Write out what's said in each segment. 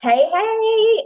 Hey,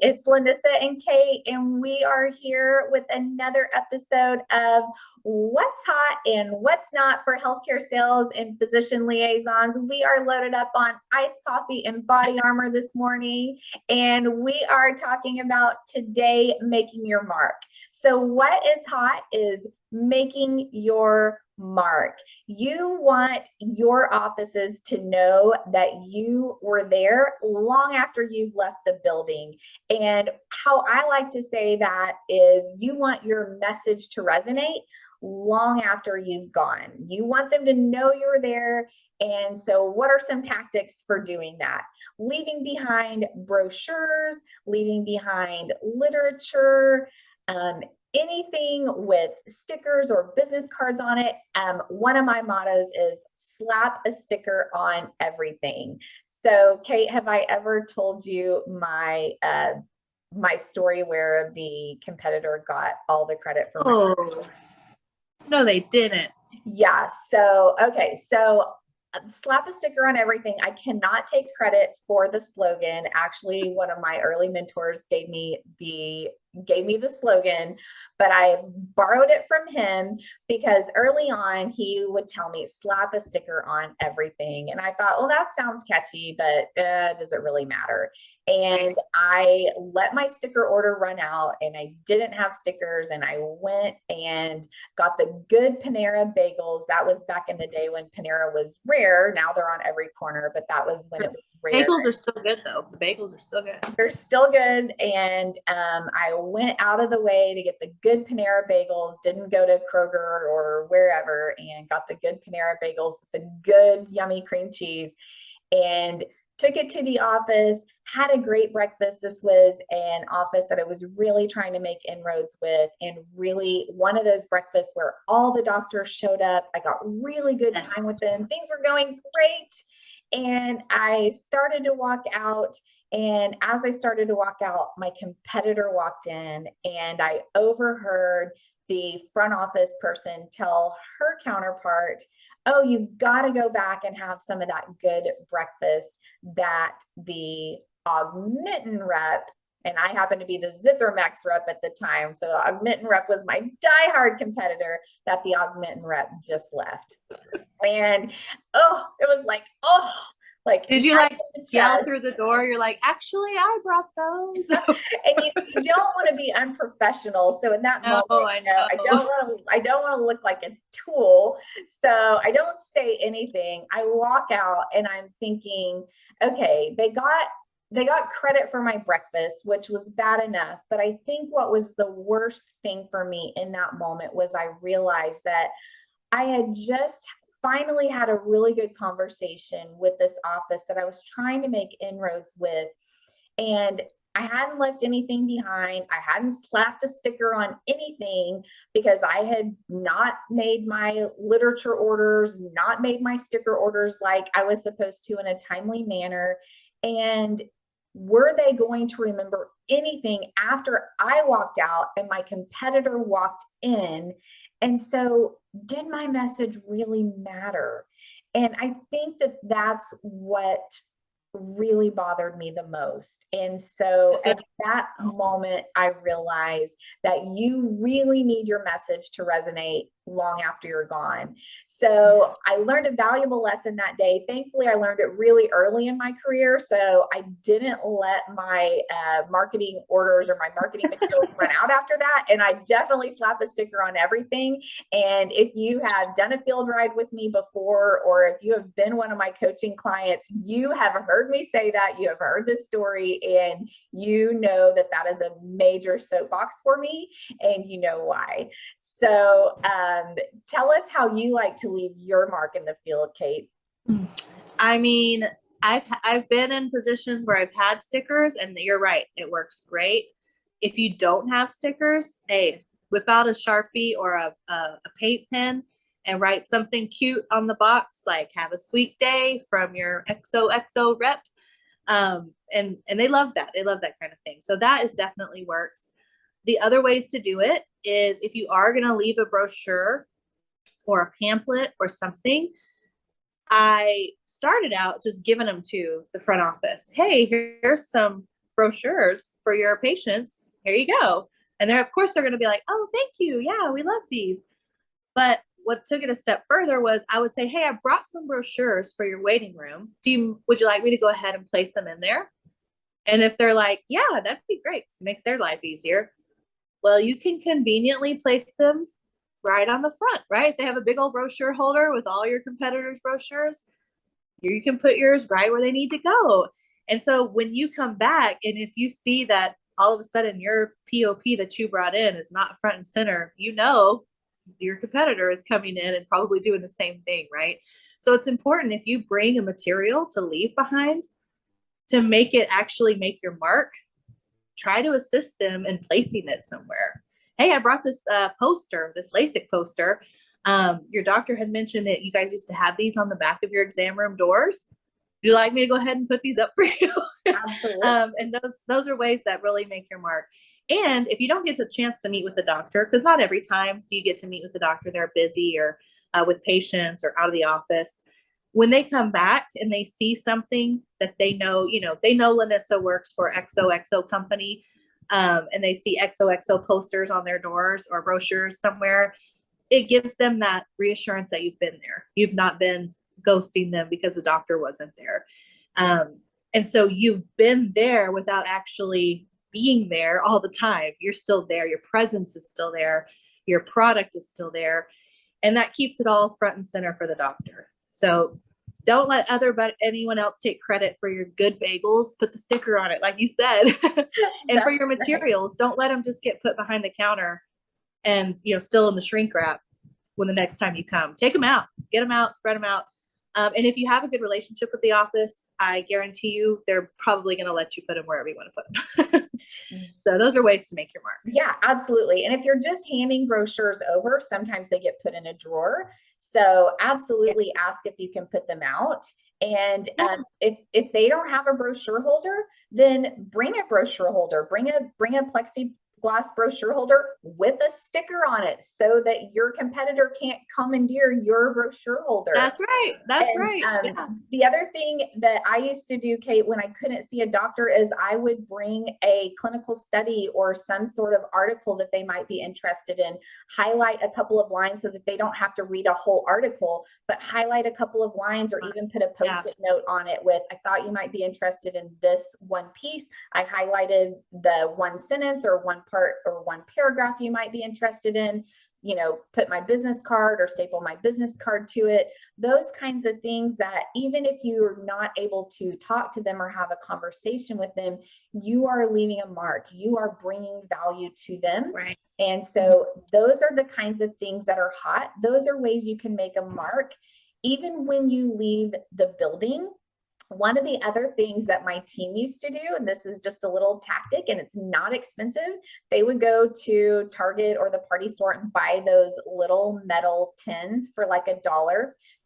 it's Lanissa and Kate, and we are here with another episode of What's Hot and What's Not for Healthcare Sales and Physician Liaisons. We are loaded up on iced coffee and body armor this morning, and we are talking about today making your mark. So, what is hot is making your mark. You want your offices to know that you were there long after you've left the building. And how I like to say that is you want your message to resonate long after you've gone. You want them to know you were there. And so, what are some tactics for doing that? Leaving behind brochures, leaving behind literature, anything with stickers or business cards on it. One of my mottos is slap a sticker on everything. So, Kate, have I ever told you my story where the competitor got all the credit for my? Oh, no, they didn't. Yeah. So, okay. So slap a sticker on everything. I cannot take credit for the slogan. Actually, one of my early mentors gave me the slogan, but I borrowed it from him because early on he would tell me slap a sticker on everything. And I thought, well, that sounds catchy, but does it really matter? And I let my sticker order run out and I didn't have stickers, and I went and got the good Panera bagels. That was back in the day when Panera was rare. Now they're on every corner, but that was when it was rare. Bagels are still good though. The bagels are still good. They're still good. And I went out of the way to get the good Panera bagels, didn't go to Kroger or wherever, and got the good Panera bagels with the good yummy cream cheese and took it to the office, had a great breakfast. This was an office that I was really trying to make inroads with, and really one of those breakfasts where all the doctors showed up. I got really good time with them. Things were going great. And I started to walk out. And as I started to walk out, my competitor walked in, and I overheard the front office person tell her counterpart, oh, you've got to go back and have some of that good breakfast that the Augmentin rep, and I happen to be the Zithromax rep at the time, so Augmentin rep was my diehard competitor, that the Augmentin rep just left. And it was like, did you like yell through the door? You're like, actually, I brought those. And you don't want to be unprofessional. So in that moment, I don't want to look like a tool. So I don't say anything. I walk out and I'm thinking, okay, they got credit for my breakfast, which was bad enough. But I think what was the worst thing for me in that moment was I realized that I had just finally had a really good conversation with this office that I was trying to make inroads with. And I hadn't left anything behind. I hadn't slapped a sticker on anything because I had not made my literature orders, not made my sticker orders like I was supposed to in a timely manner. And were they going to remember anything after I walked out and my competitor walked in? And so, did my message really matter? And I think that that's what really bothered me the most. And so at that moment, I realized that you really need your message to resonate long after you're gone. So I learned a valuable lesson that day. Thankfully, I learned it really early in my career. So I didn't let my marketing orders or my marketing materials run out after that. And I definitely slap a sticker on everything. And if you have done a field ride with me before, or if you have been one of my coaching clients, you have heard me say that, you have heard this story, and you know that that is a major soapbox for me, and you know why. So tell us how you like to leave your mark in the field, Kate. I mean, I've been in positions where I've had stickers, and you're right, it works great. If you don't have stickers, hey, whip out a Sharpie or a paint pen and write something cute on the box, like "Have a sweet day" from your XOXO rep. And they love that. They love that kind of thing. So that is definitely works. The other ways to do it is if you are going to leave a brochure or a pamphlet or something, I started out just giving them to the front office. Hey, here's some brochures for your patients. Here you go. And they're, of course, they're going to be like, oh, thank you. Yeah, we love these. But what took it a step further was I would say, hey, I brought some brochures for your waiting room. Would you like me to go ahead and place them in there? And if they're like, yeah, that'd be great, because it makes their life easier. Well, you can conveniently place them right on the front, right? If they have a big old brochure holder with all your competitors' brochures, you can put yours right where they need to go. And so when you come back, and if you see that all of a sudden your POP that you brought in is not front and center, your competitor is coming in and probably doing the same thing, right? So it's important, if you bring a material to leave behind, to make it actually make your mark, try to assist them in placing it somewhere. Hey, I brought this poster, this LASIK poster. Your doctor had mentioned that you guys used to have these on the back of your exam room doors. Would you like me to go ahead and put these up for you? Absolutely. And those are ways that really make your mark. And if you don't get a chance to meet with the doctor, because not every time you get to meet with the doctor, they're busy or with patients or out of the office. When they come back and they see something that they know Lanissa works for XOXO company, and they see XOXO posters on their doors or brochures somewhere, it gives them that reassurance that you've been there. You've not been ghosting them because the doctor wasn't there. And so you've been there without actually being there all the time. You're still there. Your presence is still there. Your product is still there. And that keeps it all front and center for the doctor. So don't let anyone else take credit for your good bagels. Put the sticker on it, like you said. And for your materials, don't let them just get put behind the counter and, still in the shrink wrap when the next time you come. Take them out, get them out, spread them out. And if you have a good relationship with the office, I guarantee you they're probably going to let you put them wherever you want to put them. So those are ways to make your mark. Yeah, absolutely. And if you're just handing brochures over, sometimes they get put in a drawer. So absolutely ask if you can put them out. And if they don't have a brochure holder, then bring a brochure holder, bring a plexiglass brochure holder with a sticker on it so that your competitor can't commandeer your brochure holder. That's right. Yeah. The other thing that I used to do, Kate, when I couldn't see a doctor, is I would bring a clinical study or some sort of article that they might be interested in, highlight a couple of lines so that they don't have to read a whole article, but highlight a couple of lines, or even put a post-it note on it with, I thought you might be interested in this one piece. I highlighted the one sentence or one part or one paragraph you might be interested in, put my business card or staple my business card to it. Those kinds of things that even if you're not able to talk to them or have a conversation with them, you are leaving a mark. You are bringing value to them. Right. And so those are the kinds of things that are hot. Those are ways you can make a mark. Even when you leave the building, one of the other things that my team used to do, and this is just a little tactic and it's not expensive, they would go to Target or the party store and buy those little metal tins for like $1.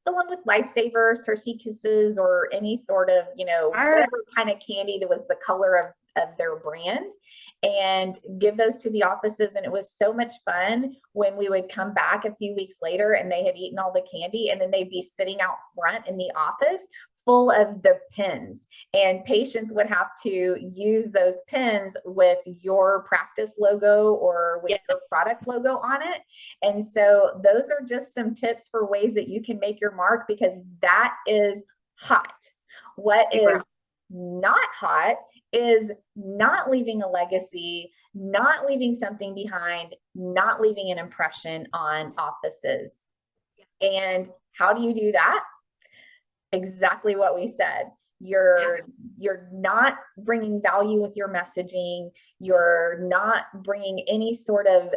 The one with Lifesavers, Hershey Kisses, or any sort of, whatever kind of candy that was the color of their brand, and give those to the offices. And it was so much fun when we would come back a few weeks later and they had eaten all the candy, and then they'd be sitting out front in the office full of the pins, and patients would have to use those pins with your practice logo or with your product logo on it. And so those are just some tips for ways that you can make your mark, because that is hot. What is not hot is not leaving a legacy, not leaving something behind, not leaving an impression on offices. And how do you do that? Exactly what we said. You're not bringing value with your messaging. You're not bringing any sort of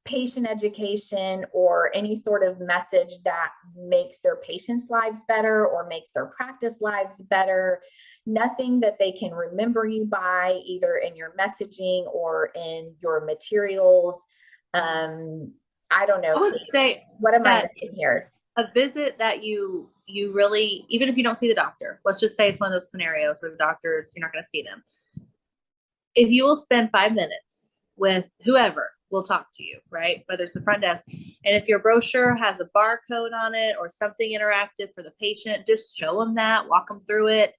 patient education or any sort of message that makes their patients' lives better or makes their practice lives better. Nothing that they can remember you by, either in your messaging or in your materials. I don't know. I would say, what am I missing here? A visit that you really, even if you don't see the doctor, let's just say it's one of those scenarios where the doctors, you're not going to see them. If you will spend 5 minutes with whoever will talk to you, right? Whether it's the front desk. And if your brochure has a barcode on it or something interactive for the patient, just show them that, walk them through it,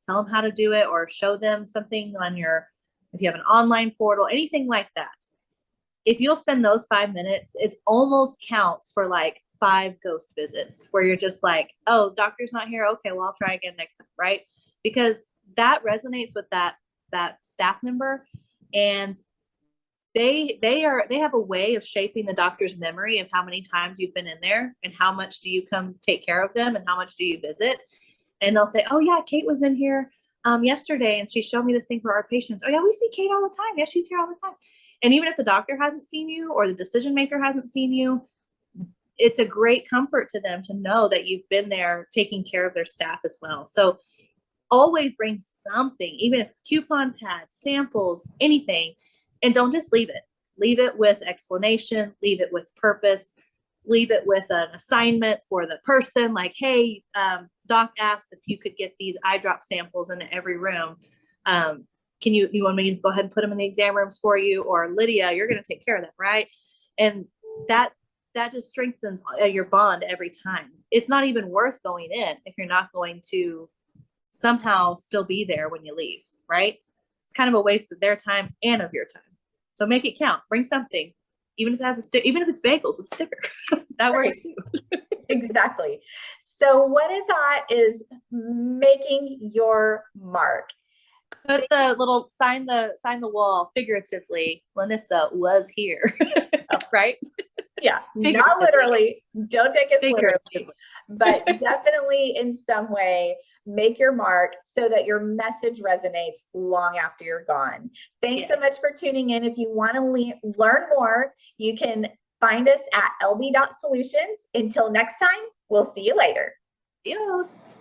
tell them how to do it, or show them something on your if you have an online portal, anything like that. If you'll spend those 5 minutes, it almost counts for like 5 ghost visits where you're just like, oh, doctor's not here. Okay, well, I'll try again next time, right? Because that resonates with that staff member, and they have a way of shaping the doctor's memory of how many times you've been in there and how much do you come take care of them and how much do you visit. And they'll say, oh yeah, Kate was in here yesterday and she showed me this thing for our patients. Oh yeah, we see Kate all the time. Yeah, she's here all the time. And even if the doctor hasn't seen you or the decision maker hasn't seen you, it's a great comfort to them to know that you've been there taking care of their staff as well. So always bring something, even if coupon pads, samples, anything, and don't just leave it. Leave it with explanation, leave it with purpose, leave it with an assignment for the person. Like, hey, doc asked if you could get these eye drop samples into every room. Can you want me to go ahead and put them in the exam rooms for you? Or Lydia, you're going to take care of them, right? And that just strengthens your bond every time. It's not even worth going in if you're not going to somehow still be there when you leave, right? It's kind of a waste of their time and of your time. So make it count. Bring something, even if it has even if it's bagels with a sticker, that works too. Exactly. So what is that is making your mark. Put the little sign the wall figuratively. Lanissa was here, right? Yeah, not literally. Don't take us literally, but definitely in some way make your mark so that your message resonates long after you're gone. Thanks so much for tuning in. If you want to learn more, you can find us at lb.solutions. Until next time, we'll see you later. Adios.